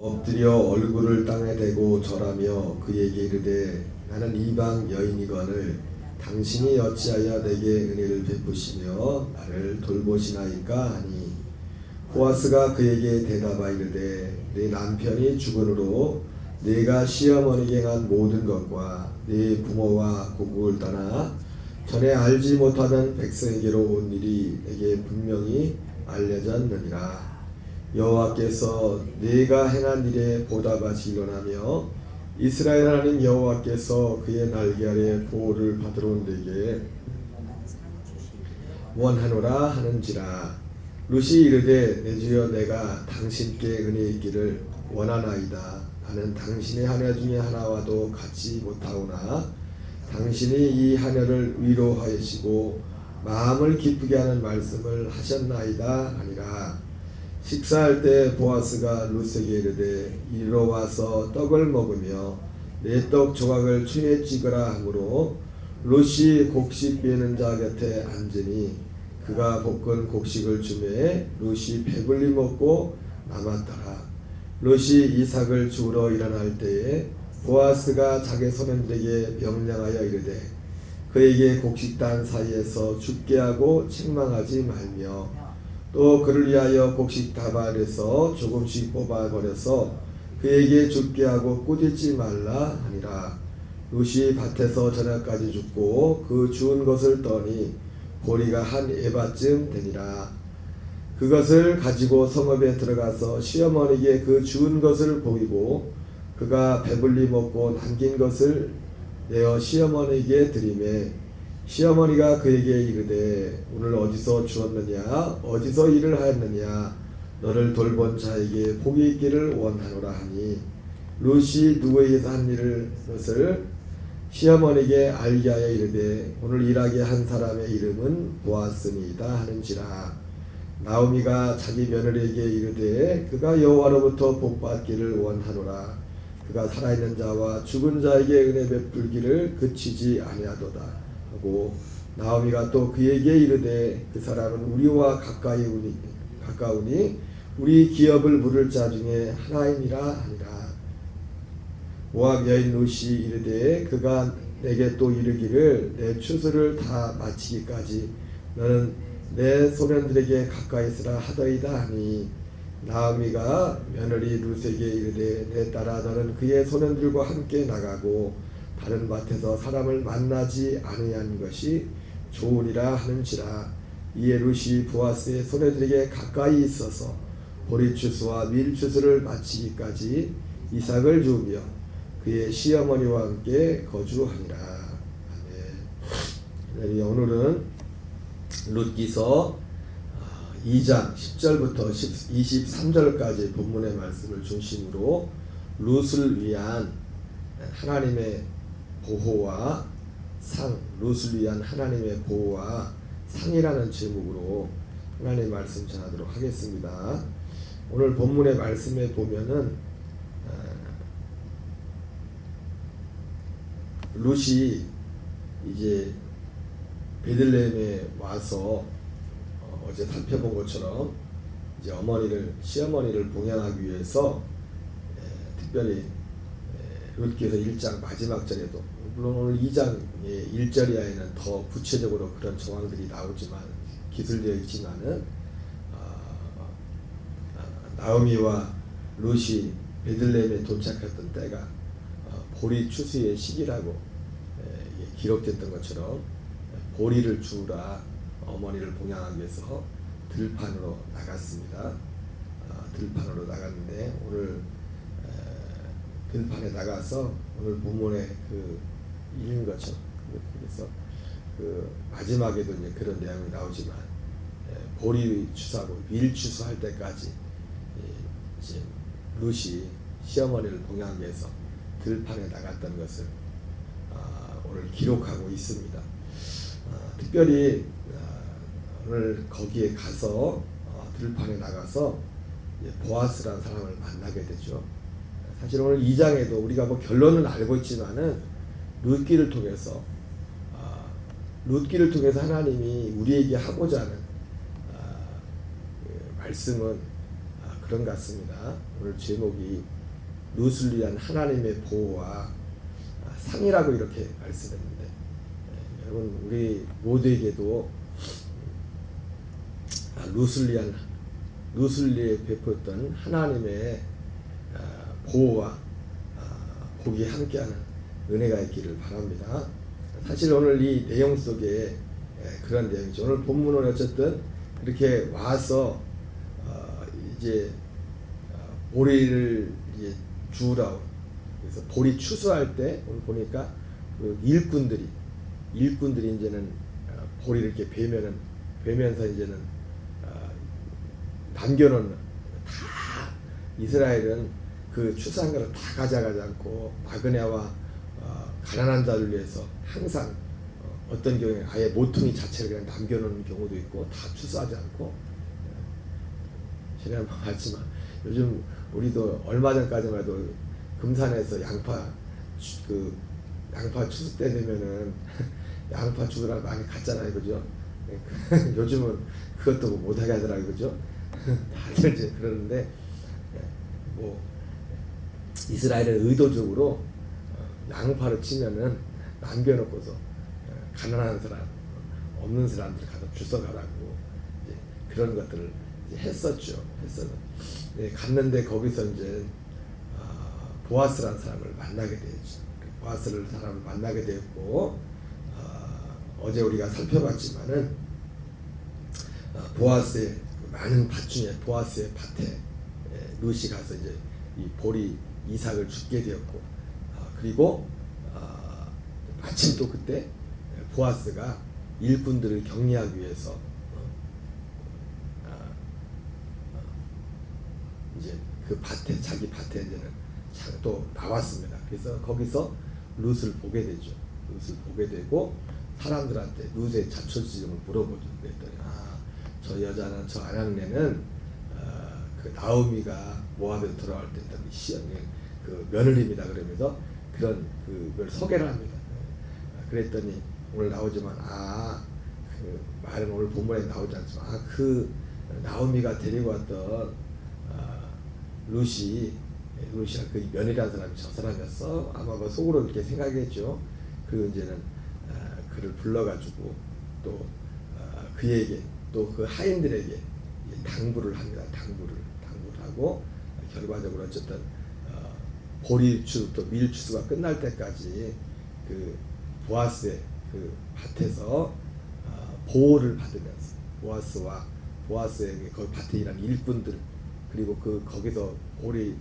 엎드려 얼굴을 땅에 대고 절하며 그에게 이르되 나는 이방 여인이거늘 당신이 어찌하여 내게 은혜를 베푸시며 나를 돌보시나이까 하니 보아스가 그에게 대답하여 이르되 내 남편이 죽으므로 내가 시어머니에게 한 모든 것과 네 부모와 고국을 떠나 전에 알지 못하던 백성에게로 온 일이 내게 분명히 알려졌느니라. 여호와께서 네가 행한 일에 보답하시 일어나며 이스라엘 하나님 여호와께서 그의 날개 아래 보호를 받으러 온 내게 원하노라 하는지라. 룻이 이르되 내 주여 내가 당신께 은혜 있기를 원하나이다. 나는 당신의 하녀 중에 하나와도 같지 못하오나 당신이 이 하녀를 위로하시고 마음을 기쁘게 하는 말씀을 하셨나이다 하니라. 식사할 때 보아스가 룻에게 이르되 이리로 와서 떡을 먹으며 내 떡 조각을 추에 찍으라 하므로 룻이 곡식 베는 자 곁에 앉으니 그가 볶은 곡식을 주매 룻이 배불리 먹고 남았더라. 룻이 이삭을 주우러 일어날 때에 보아스가 자기 소년들에게 명령하여 이르되 그에게 곡식단 사이에서 죽게 하고 책망하지 말며 또 그를 위하여 곡식 다발에서 조금씩 뽑아버려서 그에게 죽게 하고 꾸짖지 말라 하니라. 룻이 밭에서 저녁까지 죽고 그 주운 것을 떠니 보리가 한 에바쯤 되니라. 그것을 가지고 성읍에 들어가서 시어머니에게 그 주운 것을 보이고 그가 배불리 먹고 남긴 것을 내어 시어머니에게 드리매 시어머니가 그에게 이르되 오늘 어디서 주었느냐 어디서 일을 하였느냐 너를 돌본 자에게 복이 있기를 원하노라 하니 룻이 누구에게서 한 것을 시어머니에게 알게 하여 이르되 오늘 일하게 한 사람의 이름은 보아스니이다 하는지라. 나오미가 자기 며느리에게 이르되 그가 여호와로부터 복받기를 원하노라. 그가 살아있는 자와 죽은 자에게 은혜 베풀기를 그치지 아니하도다 하고 나오미가 또 그에게 이르되 그 사람은 우리와 가까우니 우리 기업을 물을 자 중에 하나이니라 하니라. 모압 여인 룻이 이르되 그가 내게 또 이르기를 내 추수를 다 마치기까지 너는 내 소년들에게 가까이 있으라 하더이다 하니 나오미가 며느리 룻에게 이르되 내 딸아 너는 그의 소년들과 함께 나가고 다른 밭에서 사람을 만나지 아니한 것이 좋으리라 하는지라. 이에 룻이 보아스의 소년들에게 가까이 있어서 보리추수와 밀추수를 마치기까지 이삭을 주우며 그의 시어머니와 함께 거주하니라. 아멘. 오늘은 룻기서 2장 10절부터 23절까지 본문의 말씀을 중심으로 룻을 위한 하나님의 보호와 상, 룻을 위한 하나님의 보호와 상이라는 제목으로 하나님의 말씀 전하도록 하겠습니다. 오늘 본문의 말씀에 보면은 룻이 이제 베들레헴에 와서 어제 살펴본 것처럼 이제 시어머니를 봉양하기 위해서 특별히 룻기서 1장 마지막 절에도 물론 오늘 2장의 1절이야에는 더 구체적으로 그런 정황들이 나오지만 기술되어 있지만은 나오미와 룻이 베들레헴에 도착했던 때가 보리 추수의 시기라고 기록됐던 것처럼 보리를 주우라 어머니를 봉양하기 위해서 들판으로 나갔습니다. 들판으로 나갔는데 오늘 들판에 나가서 오늘 본문에 그 읽은 것처럼 그래서 그 마지막에도 이제 그런 내용이 나오지만 보리 추수하고 밀 추수할 때까지 이제 룻이 시어머니를 봉양하기 위해서 들판에 나갔던 것을 오늘 기록하고 있습니다. 특별히 오늘 거기에 가서 들판에 나가서 보아스라는 사람을 만나게 되죠. 사실 오늘 2장에도 우리가 뭐 결론은 알고 있지만은 룻기를 통해서 하나님이 우리에게 하고자 하는 말씀은 그런 것 같습니다. 오늘 제목이 룻을 위한 하나님의 보호와 상이라고 이렇게 말씀했는데, 여러분 우리 모두에게도 룻을 위해 베풀었던 하나님의 보호와 복이 함께하는 은혜가 있기를 바랍니다. 사실 오늘 이 내용 속에 그런 내용이죠. 오늘 본문은 어쨌든 이렇게 와서 이제 보리를 이제 주우라고, 그래서 보리 추수할 때 오늘 보니까 그 일꾼들이 이제는 보리를 이렇게 베면서 이제는 남겨놓는, 다 이스라엘은 그 추수한 것을 다 가져가지 않고 나그네와 가난한 자를 위해서 항상 어떤 경우에 아예 모퉁이 자체를 그냥 남겨놓는 경우도 있고, 다 추수하지 않고. 전에 한번 봤지만 요즘 우리도 얼마 전까지만 해도 금산에서 양파 추수 때 되면은 양파 주우라고 많이 갔잖아요, 그죠? 요즘은 그것도 못하게 하더라고요, 그죠? 다들 이제 그러는데, 뭐 이스라엘은 의도적으로 양파를 치면은 남겨놓고서 가난한 사람, 없는 사람들 가서 주워가라고 이제 그런 것들을 이제 했었죠. 갔는데 거기서 이제 보아스라는 사람을 만나게 되었죠. 보아스를 사람을 만나게 되었고, 어제 우리가 살펴봤지만은 보아스의 많은 밭 중에 보아스의 밭에 룻이 가서 이제 이 보리 이삭을 줍게 되었고, 그리고 마침 또 그때 보아스가 일꾼들을 격리하기 위해서 이제 그 밭에, 자기 밭에 이제는 또 나왔습니다. 그래서 거기서 룻을 보게 되죠. 룻을 보게 되고 사람들한테 룻의 자초지종을 물어보죠. 그랬더니 저 여자는, 저 아낙네는 그 나오미가 모압에서 돌아올 때 했던 시험이 그 며느리입니다. 그러면서 그런 그걸 소개를 합니다. 그랬더니 오늘 나오지만 그 말은 오늘 본문에 나오지 않지만 그 나오미가 데리고 왔던 룻이 그 며느리라는 사람이 저 사람이었어. 아마 뭐 속으로 그렇게 생각했죠. 그리고 이제는 그를 불러가지고 또 그에게 또 그 하인들에게 당부를 합니다. 당부를 하고 결과적으로 어쨌든 보리추 또 밀추수가 끝날 때까지 그 보아스의 그 밭에서 보호를 받으면서 보아스에게 거기 밭에 일하는 일꾼들, 그리고 그 거기서 보리와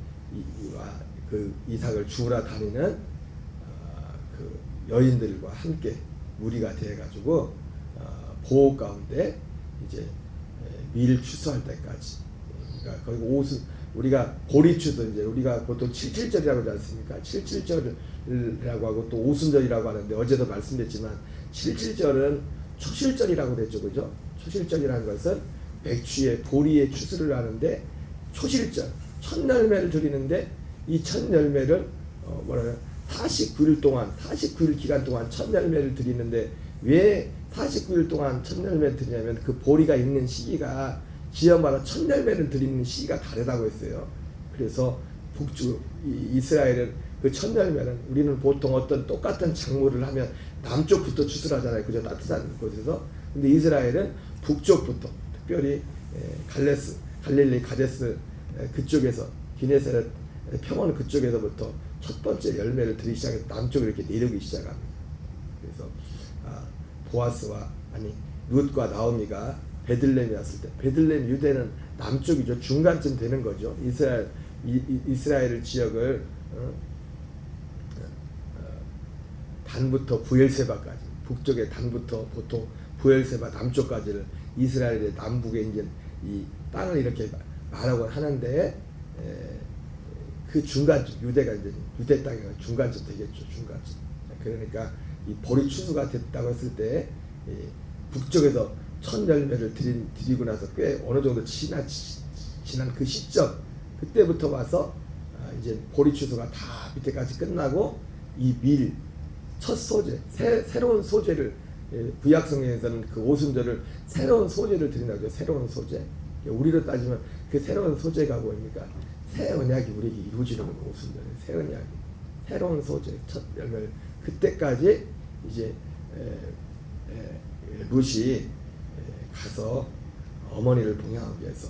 그 이삭을 주우러 다니는 그 여인들과 함께 무리가 되어 가지고 보호 가운데 이제 밀 추수할 때까지, 그러니까 거기 오순, 우리가 보리 추수, 이제 우리가 보통 77절이라고 하지 않습니까? 77절이라고 하고 또 오순절이라고 하는데, 어제도 말씀드렸지만 77절은 초실절이라고 됐죠, 그죠? 초실절이라는 것은 맥주의 보리의 추수를 하는데, 초실절 첫 열매를 드리는데, 이 첫 열매를 49일 기간 동안 첫 열매를 드리는데, 왜 49일 동안 첫 열매를 드리냐면 그 보리가 있는 시기가 지역마다 첫 열매를 드리는 시기가 다르다고 했어요. 그래서 이스라엘은 그 첫 열매는, 우리는 보통 어떤 똑같은 작물을 하면 남쪽부터 추수를 하잖아요, 그죠? 따뜻한 곳에서. 근데 이스라엘은 북쪽부터, 특별히 갈릴리 가데스 그쪽에서, 기네사렛 평원 그쪽에서부터 첫 번째 열매를 들이기 시작해서 남쪽으로 이렇게 내려오기 시작합니다. 그래서 룻과 나오미가 베들레헴에 왔을 때, 베들레헴 유대는 남쪽이죠. 중간쯤 되는 거죠. 이스라엘 지역을 단부터 부엘세바까지, 북쪽의 단부터 보통 부엘세바 남쪽까지를 이스라엘의 남북에 이제 이 땅을 이렇게 말하고 하는데, 그 중간쯤, 유대가 이제 유대 땅이 중간쯤 되겠죠. 중간쯤. 그러니까 이 보리 추수가 됐다고 했을 때 북쪽에서 첫 열매를 드리고 나서 꽤 어느 정도 지난 그 시점, 그때부터 와서 이제 보리 추수가 다 밑에까지 끝나고 이 밀 첫 소재, 새로운 소재를, 구약성경에서는 그 오순절을 새로운 소재를 드린다고 하죠. 새로운 소재. 우리로 따지면 그 새로운 소재가 뭡니까? 새 언약이 우리에게 이루어지는 건 무슨 말이에요? 새 언약이 새로운 소재 첫 열매를 그때까지 이제 룻이 가서 어머니를 봉양하기 위해서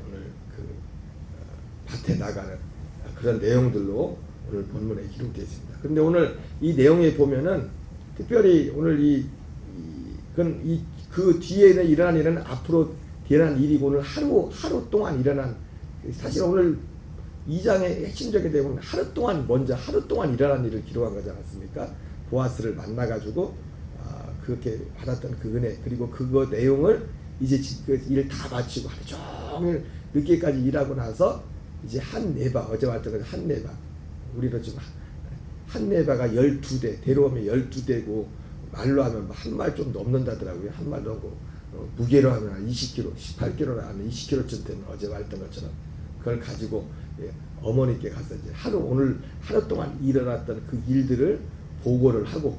오늘 그 밭에 나가는 그런 내용들로 오늘 본문에 기록되어 있습니다. 그런데 오늘 이 내용에 보면은 특별히 오늘 그 뒤에 일어난 일은 앞으로 일어난 일이고 오늘 하루 동안 일어난 사실 오늘 2장의 핵심적인 내용은 하루 동안 일어난 일을 기록한 거지 않았습니까? 보아스를 만나가지고 그렇게 받았던 그 은혜 그리고 그거 내용을 이제 그 일 다 마치고 하루 종일 늦게까지 일하고 나서 이제 한 네바 어제 왔던 거 한 네바 우리로 지금 한 네바가 12대 데려오면 12대고 말로 하면 한 말 좀 넘는다더라고요. 한 말 넘고 무게로 하면 한 20kg 18kg로 하면 20kg쯤 되는 어제 말했던 것처럼 그걸 가지고 어머니께 가서 이제 오늘 하루 동안 일어났던 그 일들을 보고를 하고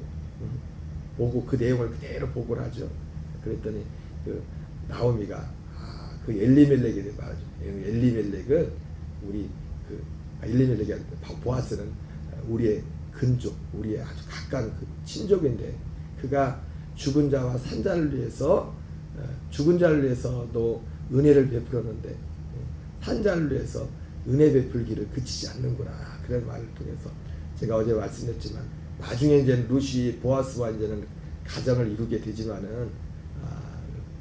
보고 그 내용을 그대로 보고를 하죠. 그랬더니 그 나오미가 그 엘리멜렉에 말하죠. 엘리멜렉은 우리 엘리멜렉이 아니라 보아스는 우리의 근족, 우리의 아주 가까운 그 친족인데 그가 죽은 자와 산 자를 위해서 죽은 자를 위해서도 은혜를 베풀었는데 산 자를 위해서 은혜 베풀기를 그치지 않는구나 그런 말을 통해서 제가 어제 말씀했지만 나중에 이제 룻이 보아스와 이제는 가정을 이루게 되지만은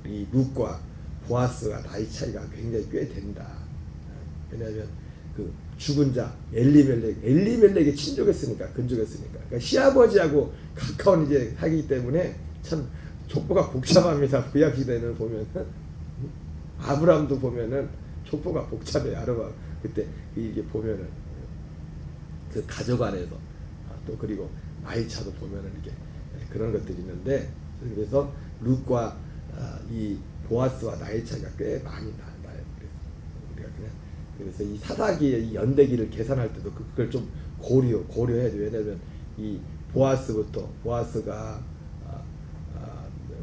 이 룻과 보아스가 나이 차이가 굉장히 꽤 된다. 왜냐하면 그 죽은 자 엘리멜렉의 친족했으니까 근족했으니까 그러니까 시아버지하고 가까운 이제 하기 때문에 참 족보가 복잡합니다. 구약 시대는 보면은 아브람도 보면은 족보가 복잡해. 아르바 그때 이게 보면은 그 가족 안에서 또 그리고 나이 차도 보면은 이렇게 그런 것들이 있는데 그래서 룻과 이 보아스와 나이 차이가 꽤 많이 나요. 우리가 그냥 그래서 이 사사기의 이 연대기를 계산할 때도 그걸 좀 고려해야 돼요. 왜냐하면 이 보아스가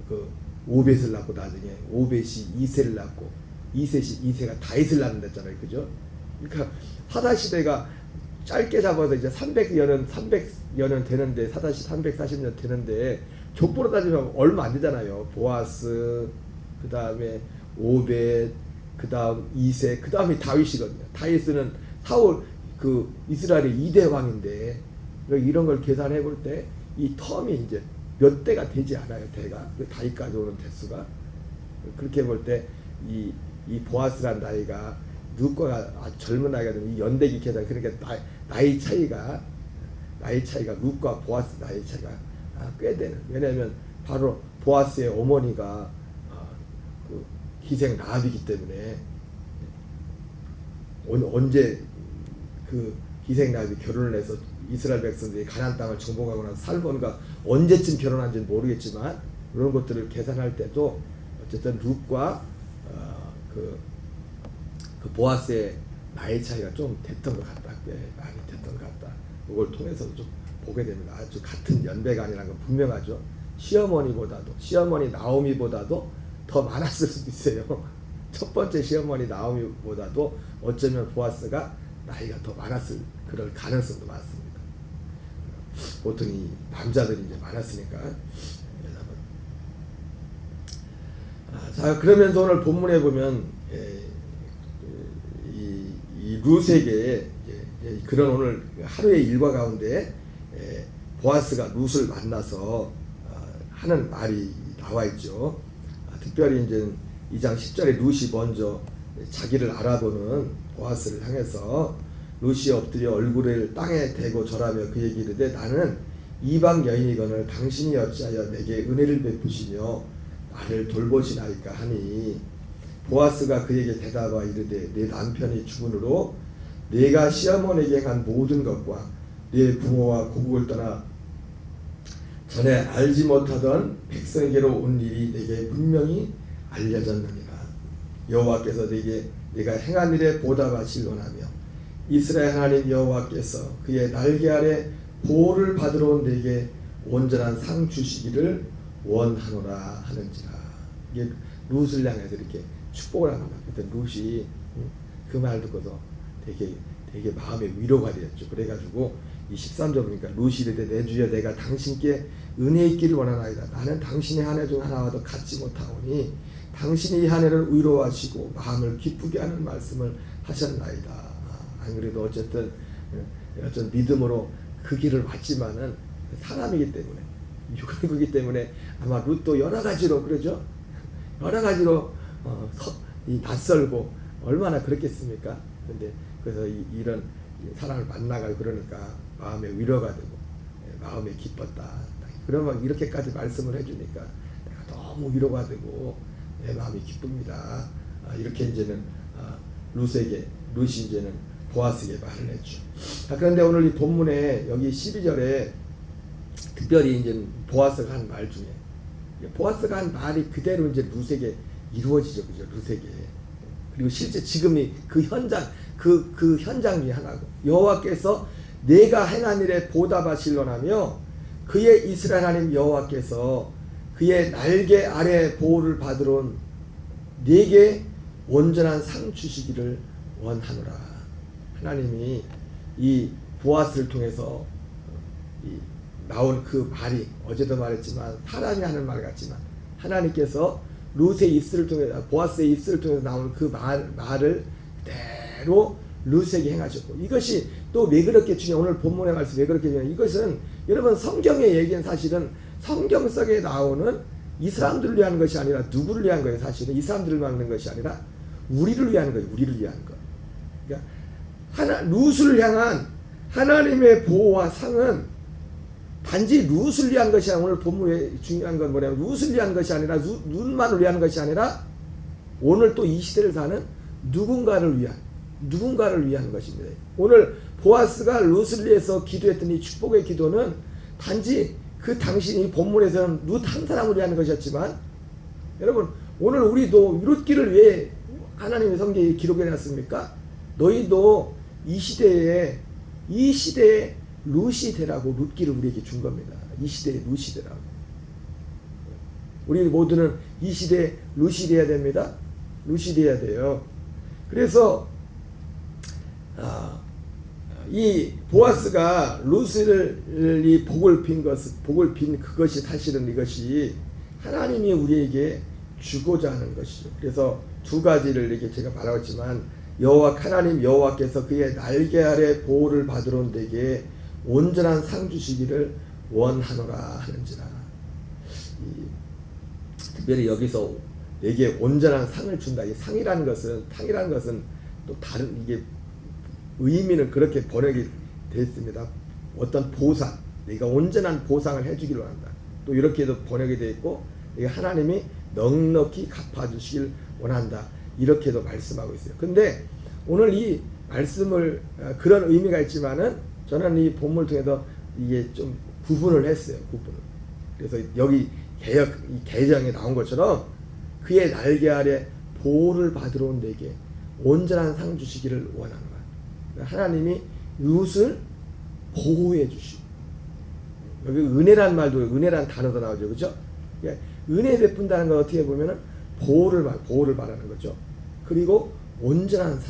그 오벳을 낳고 나중에 오벳이 이세를 낳고 이세가 다윗을 낳는다잖아요. 그죠? 그러니까 사사 시대가 짧게 잡아서 이제 300여년 되는데 사사시 340년 되는데 족보로 따지면 얼마 안 되잖아요. 보아스 그 다음에 오벳 그 다음 이세 그 다음에 다윗이거든요. 다윗은 사울 그 이스라엘의 2대 왕인데 이런 걸 계산해 볼 때 이 텀이 이제 몇 대가 되지 않아요. 대가 다윗까지 오는 대수가 그렇게 볼 때 이 보아스란 나이가 룻과 아주 젊은 나이가 되면 이 연대기 계산 그러니까 나이 차이가 룻과 보아스 나이 차이가 꽤 되는. 왜냐하면 바로 보아스의 어머니가 그 희생 라합이기 때문에 언제 그 희생 라합이 결혼을 해서 이스라엘 백성들이 가나안 땅을 정복하고 나서 살본과 언제쯤 결혼한지는 모르겠지만 그런 것들을 계산할 때도 어쨌든 룻과 그 보아스의 나이 차이가 좀 됐던 것 같다. 꽤 많이 됐던 것 같다. 그걸 통해서도 좀 보게 됩니다. 아주 같은 연배가 아니라는 건 분명하죠. 시어머니 나오미보다도 더 많았을 수도 있어요. 첫 번째 시어머니 나오미보다도 어쩌면 보아스가 나이가 더 많았을 그럴 가능성도 많습니다. 보통 이 남자들이 이제 많았으니까. 자 그러면서 오늘 본문에 보면 이 룻에게 그런 오늘 하루의 일과 가운데 보아스가 룻을 만나서 하는 말이 나와 있죠. 특별히 이제 2장 10절에 룻이 먼저 자기를 알아보는 보아스를 향해서 룻이 엎드려 얼굴을 땅에 대고 절하며 그에게 이르되 나는 이방 여인이거늘 당신이 어찌하여 내게 은혜를 베푸시며 나를 돌보시나이까 하니 보아스가 그에게 대답하여 이르되 내 남편이 죽은으로 내가 시어머니에게 한 모든 것과 내 부모와 고국을 떠나 전에 알지 못하던 백성에게로 온 일이 내게 분명히 알려졌느니라. 여호와께서 내가 행한 일에 보답하시길 원하며 이스라엘 하나님 여호와께서 그의 날개 아래 보호를 받으러 온 내게 온전한 상 주시기를 원하노라 하는지라. 이게 룻을 향해서 이렇게 축복을 합니다. 그때 룻이 그 말 듣고서 되게 마음에 위로가 되었죠. 그래가지고 이 13절 보니까 룻이 이르되 내 주여 내가 당신께 은혜 있기를 원하나이다. 나는 당신의 한 해 중 하나와도 같지 못하오니 당신이 이 한 해를 위로하시고 마음을 기쁘게 하는 말씀을 하셨나이다. 안 그래도 어쨌든 믿음으로 그 길을 왔지만은 사람이기 때문에 육안이기 때문에 아마 룻도 여러 가지로 그러죠. 여러 가지로 이 낯설고 얼마나 그렇겠습니까? 근데 그래서 이런 사람을 만나가지고 그러니까 마음에 위로가 되고 마음에 기뻤다. 그러면 이렇게까지 말씀을 해주니까 내가 너무 위로가 되고 내 마음이 기쁩니다. 이렇게 이제는 룻이 이제는 보아스에게 말을 했죠. 그런데 오늘 이 본문에 여기 12절에 특별히 이제 보아스가 한 말 중에 보아스가 한 말이 그대로 이제 룻에게 이루어지죠, 그죠? 룻에게. 그리고 실제 지금이 그 현장 그 현장 중에 하나고 여호와께서 내가 행한 일에 보답하실려나며 그의 이스라엘 하나님 여호와께서 그의 날개 아래 보호를 받으러 온 네게 온전한 상 주시기를 원하노라. 하나님이 이 보아스를 통해서 나온 그 말이 어제도 말했지만 사람이 하는 말 같지만 하나님께서 룻의 입술을 통해 보아스의 입술을 통해서 나온 그 말을 그대로 룻에게 행하셨고 이것이 또 왜 그렇게 중요해 오늘 본문의 말씀 왜 그렇게 중요해 이것은 여러분 성경의 얘기는 사실은 성경 속에 나오는 이 사람들을 위한 것이 아니라 누구를 위한 거예요. 사실은 이 사람들을 막는 것이 아니라 우리를 위한 거예요. 우리를 위한 거. 그러니까 룻을 향한 하나님의 보호와 상은 단지 룻을 위한 것이 아니라 오늘 본문에 중요한 건 뭐냐면 룻을 위한 것이 아니라 룻만을 위한 것이 아니라 오늘 또 이 시대를 사는 누군가를 위한 것입니다. 오늘 보아스가 룻을 위해서 기도했던 이 축복의 기도는 단지 그 당신이 본문에서는 룻 한 사람을 위한 것이었지만 여러분 오늘 우리도 룻기를 왜 하나님의 성경에 기록해놨습니까? 너희도 이 시대에 룻이 되라고 룻기를 우리에게 준 겁니다. 이 시대에 룻이 되라고. 우리 모두는 이 시대에 룻이 돼야 됩니다. 룻이 돼야 돼요. 그래서 이 보아스가 룻을 이 복을 빈 그것이 사실은 이것이 하나님이 우리에게 주고자 하는 것이죠. 그래서 두 가지를 이렇게 제가 말하지만 하나님 여호와께서 그의 날개 아래 보호를 받으러 온 데게 온전한 상 주시기를 원하노라 하는지라. 특별히 여기서 내게 온전한 상을 준다. 이 상이라는 것은 또 다른 이게 의미는 그렇게 번역이 되어 있습니다. 어떤 보상, 내가 온전한 보상을 해주기를 원한다. 또 이렇게도 번역이 되어 있고 하나님이 넉넉히 갚아주시길 원한다. 이렇게도 말씀하고 있어요. 근데 오늘 이 말씀을 그런 의미가 있지만은 저는 이 본문을 통해서 이게 좀 구분을 했어요. 그래서 여기 개정에 나온 것처럼 그의 날개 아래 보호를 받으러 온 내게 온전한 상 주시기를 원하노라. 하나님이 룻을 보호해 주시고 여기 은혜란 말도 은혜란 단어도 나오죠, 그렇죠? 은혜 베푼다는 건 어떻게 보면은 보호를 말하는 거죠. 그리고 온전한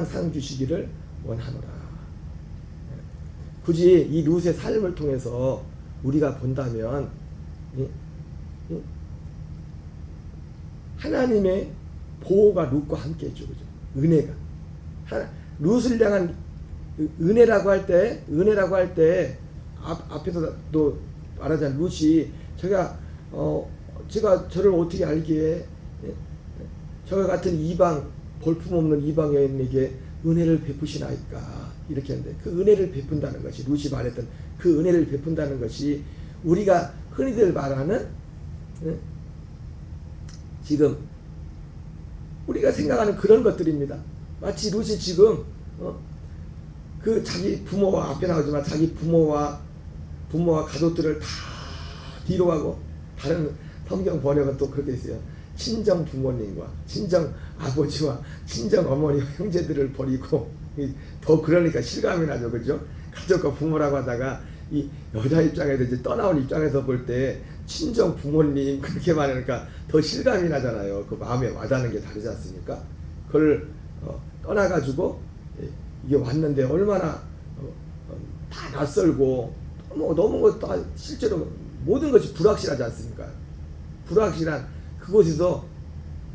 상 주시기를 원하노라. 굳이 이 룻의 삶을 통해서 우리가 본다면 하나님의 보호가 룻과 함께 했죠, 그죠? 은혜가 룻을 향한 은혜라고 할 때 앞에서도 말하자면 룻이 제가 저를 어떻게 알기에 저와 같은 이방 볼품없는 이방 여인에게 은혜를 베푸시나이까 이렇게 하는데 그 은혜를 베푼다는 것이 룻이 말했던 그 은혜를 베푼다는 것이 우리가 흔히들 말하는 지금 우리가 생각하는 그런 것들입니다. 마치 룻이 지금 그 자기 부모와 앞에 나오지만 자기 부모와 가족들을 다 뒤로 하고 다른 성경 번역은 또 그렇게 있어요. 친정 부모님과 친정 아버지와 친정 어머니와 형제들을 버리고 더 그러니까 실감이 나죠, 그죠? 가족과 부모라고 하다가 이 여자 입장에서 이제 떠나온 입장에서 볼 때 친정 부모님 그렇게 말하니까 더 실감이 나잖아요. 그 마음에 와닿는 게 다르지 않습니까? 그걸 떠나가지고 이게 왔는데 얼마나 다 낯설고 너무 다 실제로 모든 것이 불확실하지 않습니까? 불확실한 그곳에서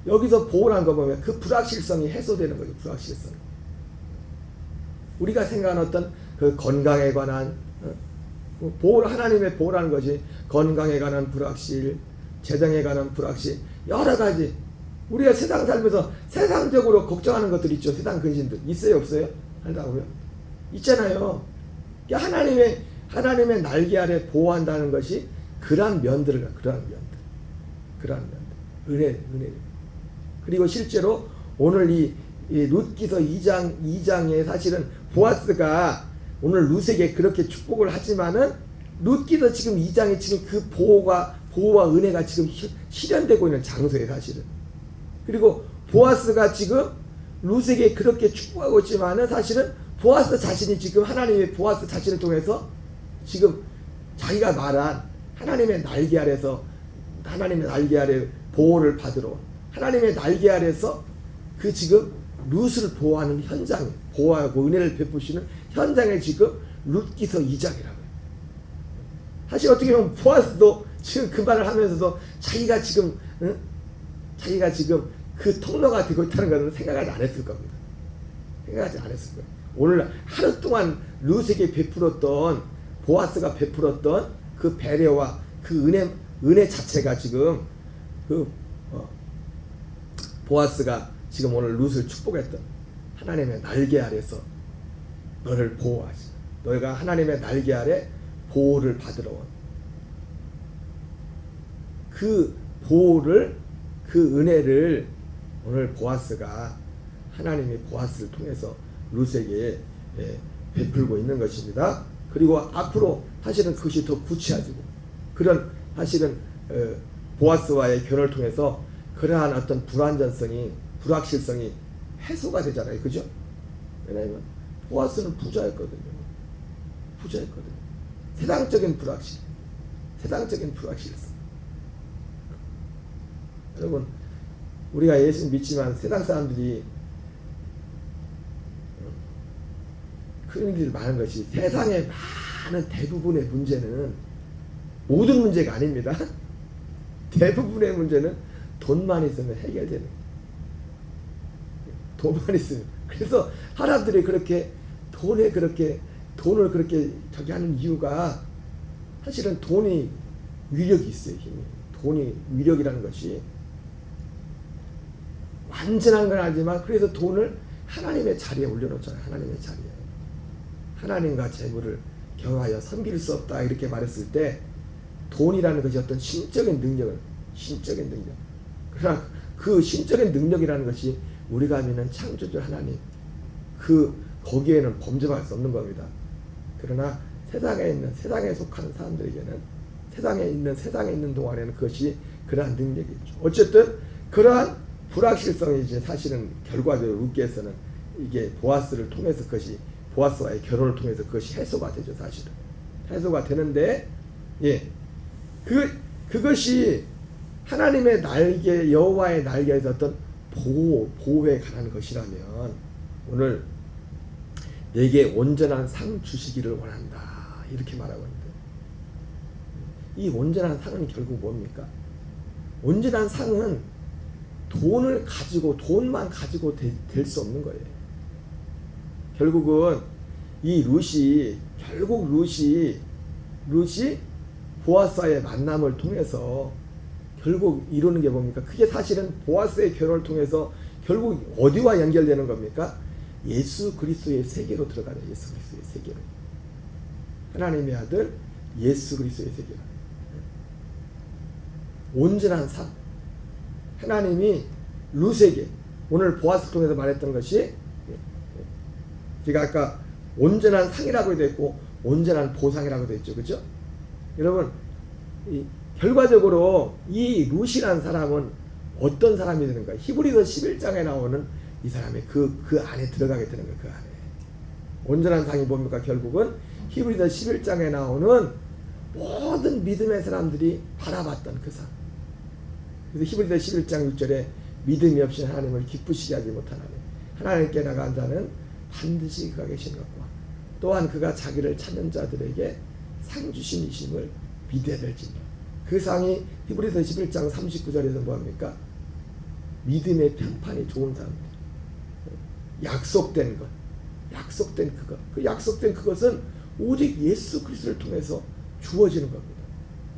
여기서 보호라는 거 보면 그 불확실성이 해소되는 거죠. 불확실성. 우리가 생각하는 어떤 그 건강에 관한 보호, 하나님의 보호라는 것이 건강에 관한 불확실, 재정에 관한 불확실, 여러 가지 우리가 세상 살면서 세상적으로 걱정하는 것들 있죠. 세상 근심들 있어요, 없어요? 살다 보면 있잖아요. 하나님의 날개 아래 보호한다는 것이 그러한 면들, 은혜. 그리고 실제로 오늘 이 룻기서 2장에 사실은 보아스가 오늘 룻에게 그렇게 축복을 하지만은 룻기서 지금 2장에 지금 그 보호와 은혜가 지금 실현되고 있는 장소에 사실은. 그리고 보아스가 지금 룻에게 그렇게 축복하고 있지만은 사실은 보아스 자신이 지금 하나님의 보아스 자신을 통해서 지금 자기가 말한 하나님의 날개 아래서 하나님의 날개 아래 보호를 받으러 하나님의 날개 아래서 그 지금 룻을 보호하는 현장에 보호하고 은혜를 베푸시는 현장에 지금 룻기서 2장이라고요. 사실 어떻게 보면 보아스도 지금 그 말을 하면서도 자기가 지금 그 통로가 되고 있다는 것은 생각하지 않았을 겁니다. 생각하지 않았을 거예요. 오늘 하루 동안 룻에게 베풀었던 보아스가 베풀었던 그 배려와 그 은혜 자체가 지금 보아스가 지금 오늘 룻을 축복했던 하나님의 날개 아래서 너를 보호하시. 너희가 하나님의 날개 아래 보호를 받으러 온 그 보호를 그 은혜를 오늘 보아스가 하나님의 보아스를 통해서 룻에게 베풀고 있는 것입니다. 그리고 앞으로 사실은 그것이 더 구체화되고 그런 사실은 보아스와의 결혼을 통해서 그러한 어떤 불완전성이 불확실성이 해소가 되잖아요. 그죠? 왜냐하면 보아스는 부자였거든요. 세상적인 불확실성. 여러분 우리가 예수 믿지만 세상 사람들이 그런 일이 많은 것이 세상의 많은 대부분의 문제는 모든 문제가 아닙니다. 대부분의 문제는 돈만 있으면 해결되는 거예요. 돈만 있으면. 그래서 사람들이 그렇게 돈을 그렇게 저기 하는 이유가 사실은 돈이 위력이 있어요. 힘이. 돈이 위력이라는 것이 완전한 건 아니지만 그래서 돈을 하나님의 자리에 올려놓잖아요. 하나님의 자리에. 하나님과 재물을 경하여 섬길 수 없다 이렇게 말했을 때 돈이라는 것이 어떤 신적인 능력 그러나 그 신적인 능력이라는 것이 우리가 믿는 창조주 하나님 거기에는 범접할 수 없는 겁니다. 그러나 세상에 속하는 사람들에게는 세상에 있는 동안에는 그것이 그러한 능력이 있죠. 어쨌든 그러한 불확실성이 이제 사실은 결과적으로 룻기에서는 이게 보아스를 통해서 그것이 보아스와의 결혼을 통해서 그것이 해소가 되죠. 사실은 해소가 되는데 그것이 하나님의 날개 여호와의 날개에서 어떤 보호에 관한 것이라면 오늘 내게 온전한 상 주시기를 원한다 이렇게 말하고 있는데 이 온전한 상은 결국 뭡니까? 온전한 상은 돈만 가지고 될 수 없는 거예요. 결국은 이 룻이 보아스와의 만남을 통해서 결국 이루는 게 뭡니까? 그게 사실은 보아스의 결혼을 통해서 결국 어디와 연결되는 겁니까? 예수 그리스도의 세계로 들어가는 예수 그리스도의 세계로. 하나님의 아들 예수 그리스도의 세계로. 온전한 삶. 하나님이 룻에게 오늘 보아스를 통해서 말했던 것이 제가 아까 온전한 상이라고 되어 있고 온전한 보상이라고 되어 있죠. 그렇죠? 여러분 결과적으로 이 룻이라는 사람은 어떤 사람이 되는가? 히브리서 11장에 나오는 이 사람이 그 안에 들어가게 되는 거예요. 그 안에. 온전한 상이 뭡니까? 결국은 히브리서 11장에 나오는 모든 믿음의 사람들이 바라봤던 그 상. 그래서 히브리서 11장 6절에 믿음이 없이 하나님을 기쁘시게 하지 못하나니 하나님께 나간 자는 반드시 그가 계신 것과 또한 그가 자기를 찾는 자들에게 상 주신이심을 믿어야 될지니라. 그 상이 히브리서 11장 39절에서 뭐합니까? 믿음의 평판이 좋은 사람들, 약속된 것, 약속된 그것, 그 약속된 그것은 오직 예수 그리스도를 통해서 주어지는 겁니다.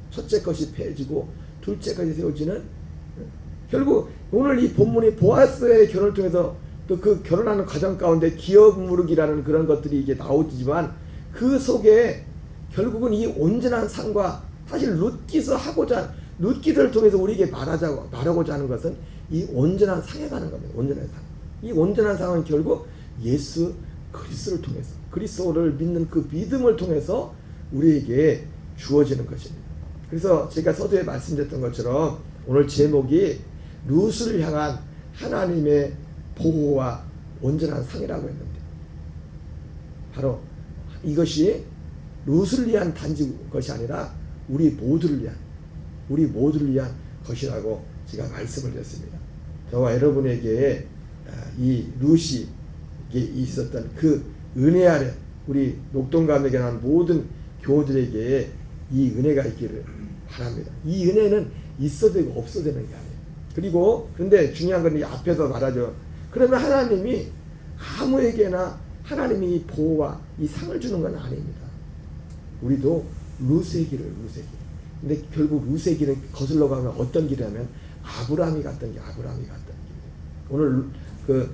첫째 것이 폐해지고 둘째 것이 세워지는, 결국 오늘 이 본문이 보아스의 결혼을 통해서 또 그 결혼하는 과정 가운데 기업 무르기라는 그런 것들이 이게 나오지만 그 속에 결국은 이 온전한 상과 사실 룻기서 하고자 룻기를 통해서 우리에게 말하고자 하는 것은 이 온전한 상에 가는 겁니다. 온전한 상. 이 온전한 상은 결국 예수 그리스도를 통해서 그리스도를 믿는 그 믿음을 통해서 우리에게 주어지는 것입니다. 그래서 제가 서두에 말씀드렸던 것처럼 오늘 제목이 룻을 향한 하나님의 보호와 온전한 상이라고 했는데 바로 이것이 룻을 위한 단지 것이 아니라 우리 모두를 위한 것이라고 제가 말씀을 드렸습니다. 저와 여러분에게 이 룻이 있었던 그 은혜 아래 우리 녹동감에게 난 모든 교우들에게 이 은혜가 있기를 바랍니다. 이 은혜는 있어도 되고 없어도 되는 게 아니에요. 그리고 그런데 중요한 건 이 앞에서 말하죠. 그러면 하나님이 아무에게나 하나님이 이 보호와 이 상을 주는 건 아닙니다. 우리도 룻의 길을. 근데 결국 룻의 길을 거슬러 가면 어떤 길이냐면 아브라함이 갔던 길. 오늘 그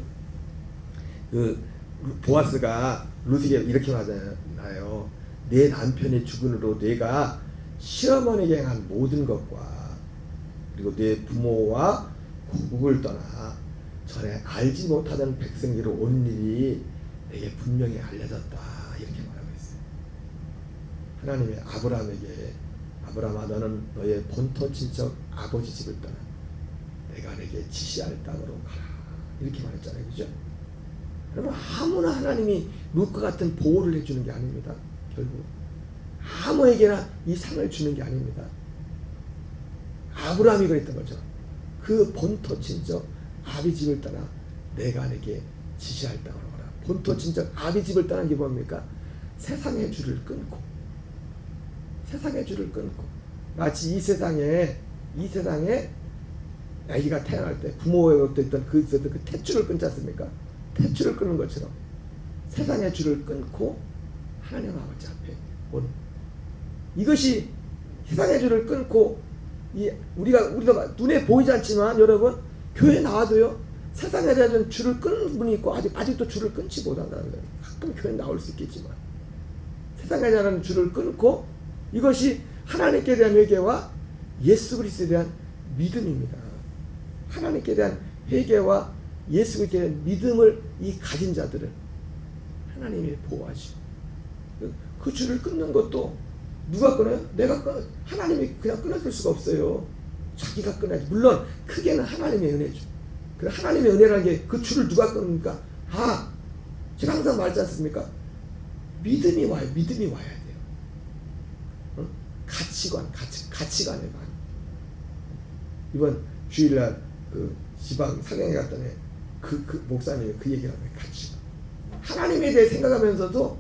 보아스가 룻에게 이렇게 말하잖아요. 내 남편이 죽은으로 내가 시어머니에게 행한 모든 것과 그리고 내 부모와 고국을 떠나 전에 알지 못하던 백성에게로 온 일이 내게 분명히 알려졌다. 이렇게 말하고 있어요. 하나님의 아브라함에게 아브라함아 너는 너의 본토 친척 아버지 집을 떠나 내가 내게 지시할 땅으로 가라. 이렇게 말했잖아요. 그죠? 그러면 아무나 하나님이 룻과 같은 보호를 해주는 게 아닙니다. 결국 아무에게나 이 상을 주는 게 아닙니다. 아브라함이 그랬던 거죠. 그 본토 친척 아비 집을 떠나 내가 내게 지시할 땅으로 가라. 본토 친척 아비 집을 떠난 게 뭡니까? 세상의 줄을 끊고 마치 이 세상에 아기가 태어날 때 부모로부터 있던 그 탯줄을 끊지 않습니까? 탯줄을 끊는 것처럼 세상의 줄을 끊고 하나님 아버지 앞에 온 이것이 세상의 줄을 끊고 우리가 눈에 보이지 않지만 여러분 교회 나와도요 세상에 대한 줄을 끊는 분이 있고 아직도 줄을 끊지 못한다는 거예요. 가끔 교회 나올 수 있겠지만 세상에 대한 줄을 끊고 이것이 하나님께 대한 회개와 예수 그리스도에 대한 믿음입니다. 하나님께 대한 회개와 예수 그리스도에 대한 믿음을 이 가진 자들을 하나님이 보호하시고 그 줄을 끊는 것도 누가 끊어요? 내가 끊어. 하나님이 그냥 끊어줄 수가 없어요. 자기가 끊어야지. 물론 크게는 하나님의 은혜죠. 그 하나님의 은혜라는 게 그 줄을 누가 끊습니까? 제가 항상 말하지 않습니까? 믿음이 와야 돼요. 가치관에 봐. 이번 주일날 그 지방 사경에 갔더니 그 목사님이 그 얘기를 하는 가치관. 하나님에 대해 생각하면서도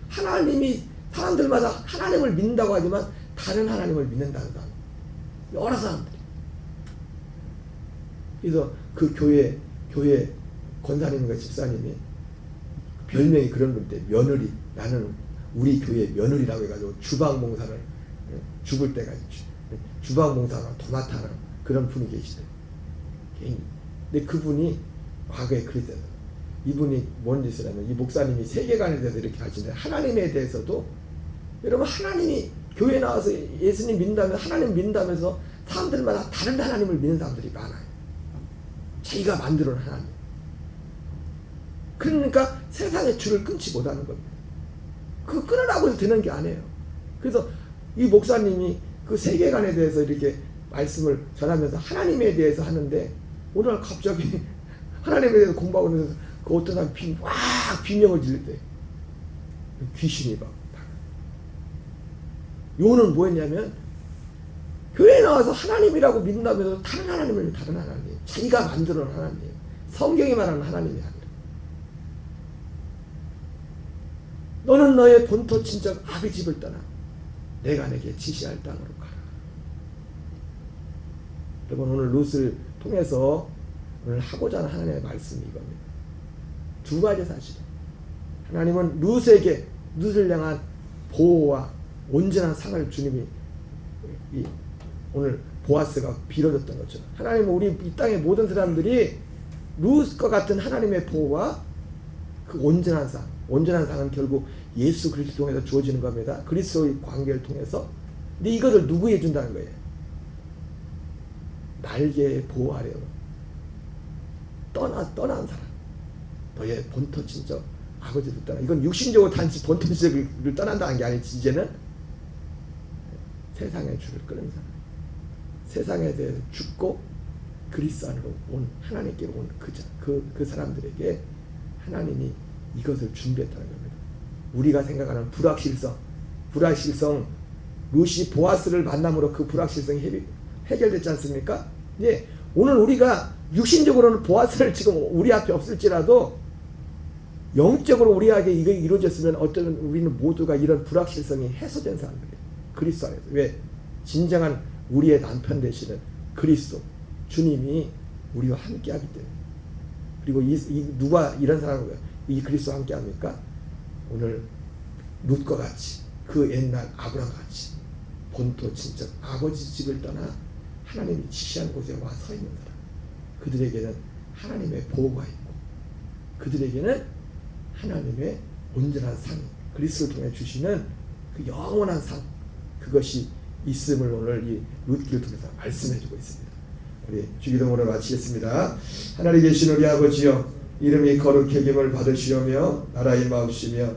하나님이 사람들마다 하나님을 믿는다고 하지만 다른 하나님을 믿는다는 사람. 여러 사람들이. 그래서 그 교회 권사님과 집사님이 별명이 그런 분인데 며느리. 나는 우리 교회 며느리라고 해가지고 주방봉사를 죽을 때까지 주방봉사를 도맡아하는 그런 분이 계시대요. 근데 그분이 과거에 그랬대요. 이분이 뭔 짓을 하면 이 목사님이 세계관에 대해서 이렇게 하시는데 하나님에 대해서도 여러분 하나님이 교회 나와서 예수님 믿는다면 하나님 믿는다면서 사람들마다 다른 하나님을 믿는 사람들이 많아요. 자기가 만들어 놓은 하나님. 그러니까 세상의 줄을 끊지 못하는 겁니다. 그거 끊으라고 해서 되는 게 아니에요. 그래서 이 목사님이 그 세계관에 대해서 이렇게 말씀을 전하면서 하나님에 대해서 하는데 오늘 갑자기 하나님에 대해서 공부하고 있는데 그 어떤 사람이 비명을 지를 때 귀신이 막 요는 뭐였냐면 교회에 나와서 하나님이라고 믿는다면서 다른 하나님을 다른 하나님, 자기가 만들어 놓은 하나님, 성경이 말하는 하나님이 아니라 너는 너의 본토 친척 아비 집을 떠나 내가 내게 지시할 땅으로 가라. 여러분 오늘 룻을 통해서 오늘 하고자 하는 하나님의 말씀이 이겁니다. 두 가지 사실. 하나님은 룻을 향한 보호와 온전한 상을 주님이 오늘 보아스가 빌어줬던 것처럼 하나님은 우리 이 땅의 모든 사람들이 룻과 같은 하나님의 보호와 그 온전한 상은 결국 예수 그리스도 통해서 주어지는 겁니다. 그리스도의 관계를 통해서. 근데 이것을 누구에 준다는 거예요? 날개에 보호하려 떠난 사람, 너의 본토 친척 아버지를 떠나. 이건 육신적으로 단지 본토 친척을 떠난다는 게 아니지. 이제는 세상의 줄을 끄는 사람, 세상에 대해서 죽고 그리스도 안으로 온 하나님께로 온 그 사람들에게 하나님이 이것을 준비했다는 겁니다. 우리가 생각하는 불확실성 룻이 보아스를 만남으로 그 불확실성이 해결됐지 않습니까? 예, 오늘 우리가 육신적으로는 보아스를 지금 우리 앞에 없을지라도 영적으로 우리에게 이게 이루어졌으면 어쩌면 우리는 모두가 이런 불확실성이 해소된 사람들이에요. 그리스도 안에서. 왜? 진정한 우리의 남편 되시는 그리스도 주님이 우리와 함께하기 때문에. 그리고 누가 이런 사람을 이 그리스도와 함께합니까? 오늘 룻과 같이 그 옛날 아브라함 같이 본토 친척 아버지 집을 떠나 하나님이 지시한 곳에 와 서 있는 사람. 그들에게는 하나님의 보호가 있고 그들에게는 하나님의 온전한 상, 그리스도를 통해 주시는 그 영원한 상, 그것이 있음을 오늘 이 룻기를 통해서 말씀해주고 있습니다. 우리 주기도문을 마치겠습니다. 하나님 계신 우리 아버지여, 이름이 거룩히 여김을 받으시려며 나라의 마옵시며